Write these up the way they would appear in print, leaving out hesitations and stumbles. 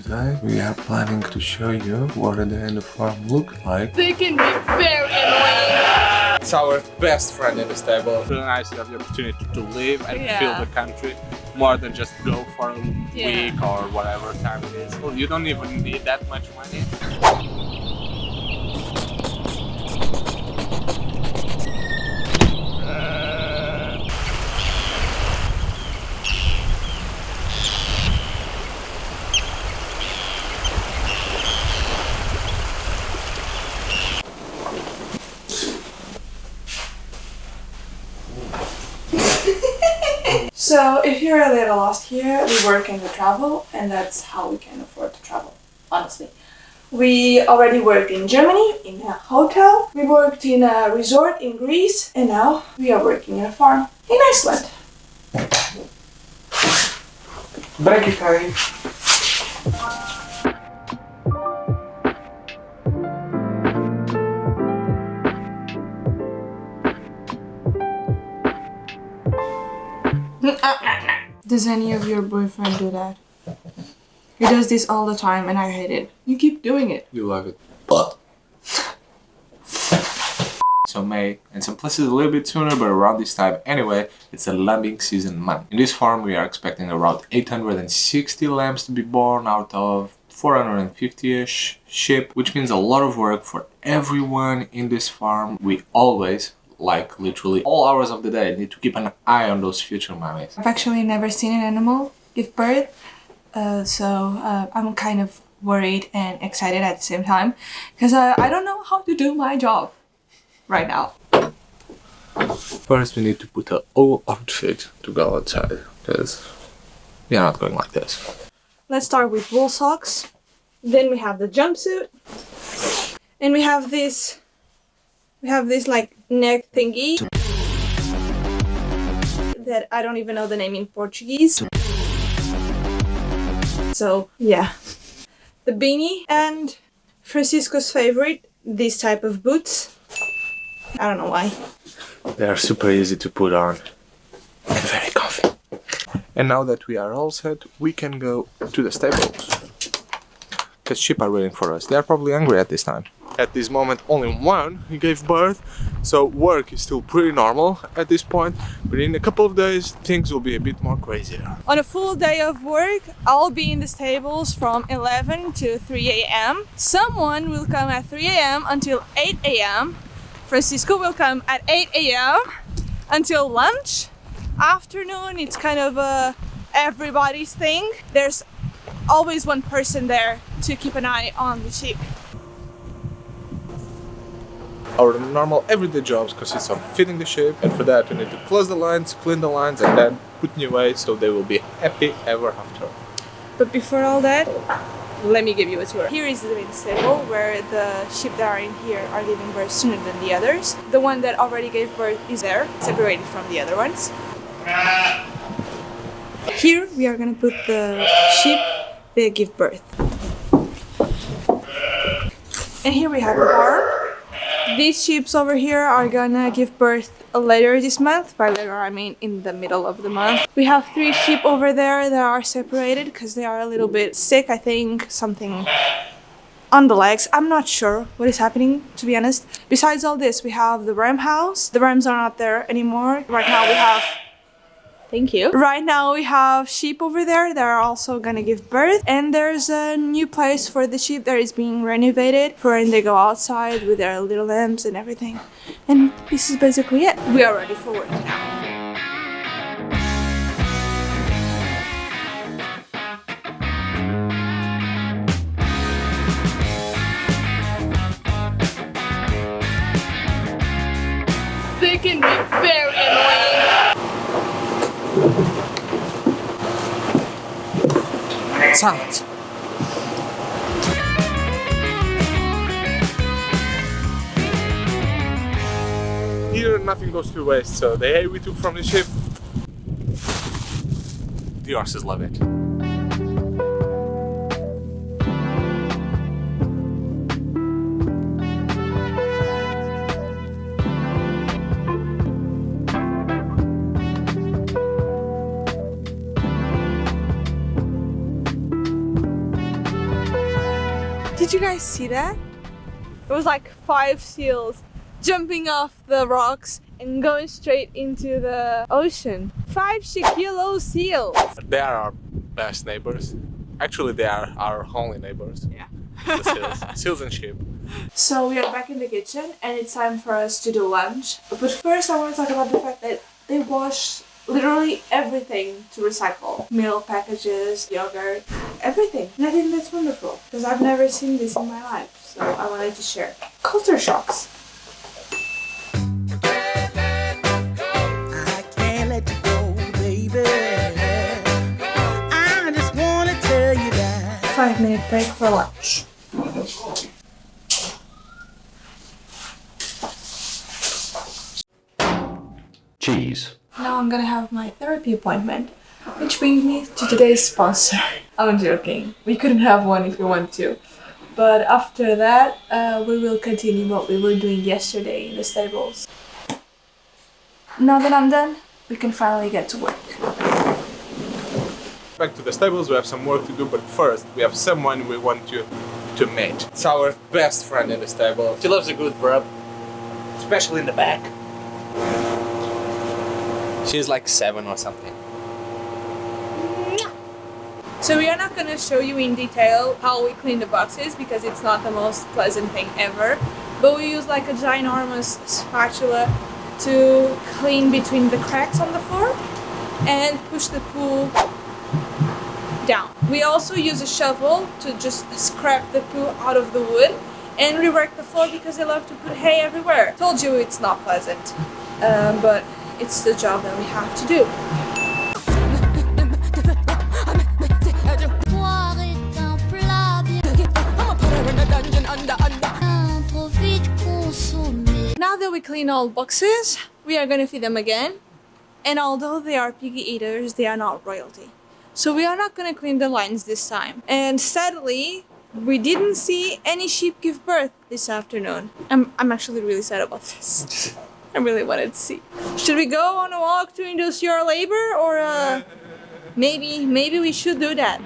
today we are planning to show you what the end of farm looks like. They can be very annoying. It's our best friend in the stable. It's really nice to have the opportunity to live and feel the country more than just go for a week or whatever time it is. Well, you don't even need that much money. So if you're a little lost here, we work in the travel and that's how we can afford to travel, honestly. We already worked in Germany, in a hotel, we worked in a resort in Greece, and now we are working in a farm in Iceland. Break time. Does any of your boyfriend do that? He does this all the time and I hate it. You keep doing it. You love it. But so May, and some places a little bit sooner, but around this time anyway, it's a lambing season month. In this farm we are expecting around 860 lambs to be born out of 450-ish sheep, which means a lot of work for everyone in this farm. We always, like literally all hours of the day, need to keep an eye on those future mummies. I've actually never seen an animal give birth, so I'm kind of worried and excited at the same time because I don't know how to do my job right now. First we need to put an old outfit to go outside, because we are not going like this. Let's start with wool socks, then we have the jumpsuit, and we have this like neck thingy that I don't even know the name in Portuguese. So yeah, the beanie and Francisco's favorite, this type of boots. I don't know why. They are super easy to put on and very comfy. And now that we are all set, we can go to the stables, because sheep are waiting for us. They are probably hungry at this time. At this moment only one gave birth, so work is still pretty normal at this point, but in a couple of days things will be a bit more crazier. On a full day of work, I'll be in the stables from 11 to 3 a.m. Someone will come at 3 a.m. until 8 a.m. Francisco will come at 8 a.m. until lunch. Afternoon, it's kind of everybody's thing. There's always one person there to keep an eye on the sheep. Our normal everyday jobs consist of feeding the sheep, and for that we need to close the lines, clean the lines, and then put new away so they will be happy ever after. But before all that, let me give you a tour. Here is the main stable where the sheep that are in here are giving birth sooner than the others. The one that already gave birth is there, separated from the other ones. Here we are gonna put the sheep that give birth. And here we have the barn. These sheep over here are gonna give birth later this month. By later I mean in the middle of the month. We have 3 sheep over there that are separated because they are a little bit sick. I think something on the legs. I'm not sure what is happening, to be honest. Besides all this, we have the ram house. The rams are not there anymore. Right now we have... Thank you. Right now we have sheep over there that are also gonna give birth, and there's a new place for the sheep that is being renovated for when they go outside with their little lambs and everything. And this is basically it. We are ready for work now. They can be very annoying. Silence! Here nothing goes to waste, so the hay we took from the ship, the horses love it. Did you guys see that? It was like 5 seals jumping off the rocks and going straight into the ocean. 5 kilo seals. They are our best neighbors. Actually, they are our only neighbors. Yeah. The seals. Seals and sheep. So we are back in the kitchen and it's time for us to do lunch. But first I want to talk about the fact that they wash literally everything to recycle. Milk packages, yogurt, everything. And I think that's wonderful because I've never seen this in my life. So I wanted to share. Culture shocks. I can't let you go, baby. I just wanna tell you that. 5-minute break for lunch. Cheese. Now I'm gonna have my therapy appointment, which brings me to today's sponsor. I'm joking. We couldn't have one if we want to. But after that, we will continue what we were doing yesterday in the stables. Now that I'm done, we can finally get to work. Back to the stables, we have some work to do, but first we have someone we want to meet. It's our best friend in the stable. She loves a good rub, especially in the back. She's like 7 or something. So we are not going to show you in detail how we clean the boxes because it's not the most pleasant thing ever. But we use like a ginormous spatula to clean between the cracks on the floor and push the poo down. We also use a shovel to just scrape the poo out of the wood and rework the floor because they love to put hay everywhere. Told you it's not pleasant, but it's the job that we have to do. Now that we clean all boxes, we are going to feed them again. And although they are piggy eaters, they are not royalty. So we are not going to clean the lines this time. And sadly, we didn't see any sheep give birth this afternoon. I'm actually really sad about this. I really wanted to see. Should we go on a walk to induce your labor, or maybe we should do that.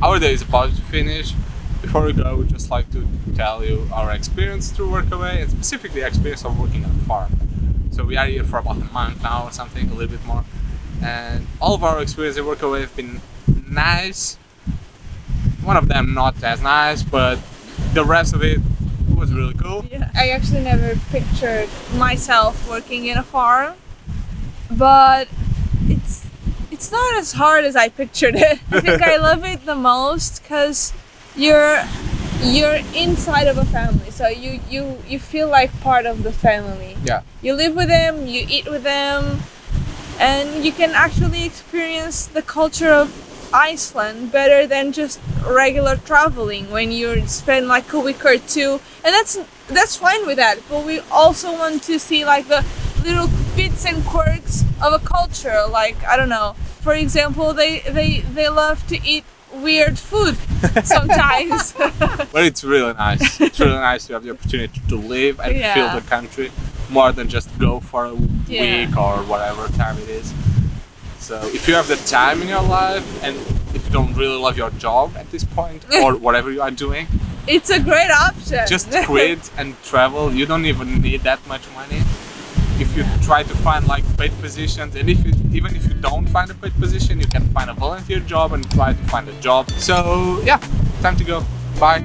Our day is about to finish. Before we go, we'd just like to tell you our experience through Workaway, and specifically the experience of working on a farm. So we are here for about a month now or something, a little bit more. And all of our experience at Workaway have been nice. One of them not as nice, but the rest of it was really cool. Yeah, I actually never pictured myself working in a farm, but it's not as hard as I pictured it. I think I love it the most because you're inside of a family, so you feel like part of the family. Yeah. You live with them, you eat with them, and you can actually experience the culture of Iceland better than just regular traveling when you spend like a week or two, and that's fine with that. But we also want to see like the little bits and quirks of a culture. Like, I don't know, for example, they love to eat weird food sometimes. But it's really nice. It's really nice to have the opportunity to live and feel the country more than just go for a week or whatever time it is. So if you have the time in your life and if you don't really love your job at this point or whatever you are doing, it's a great option. just quit and travel. You don't even need that much money. If you try to find like paid positions, and even if you don't find a paid position, you can find a volunteer job and try to find a job. So yeah, time to go. Bye.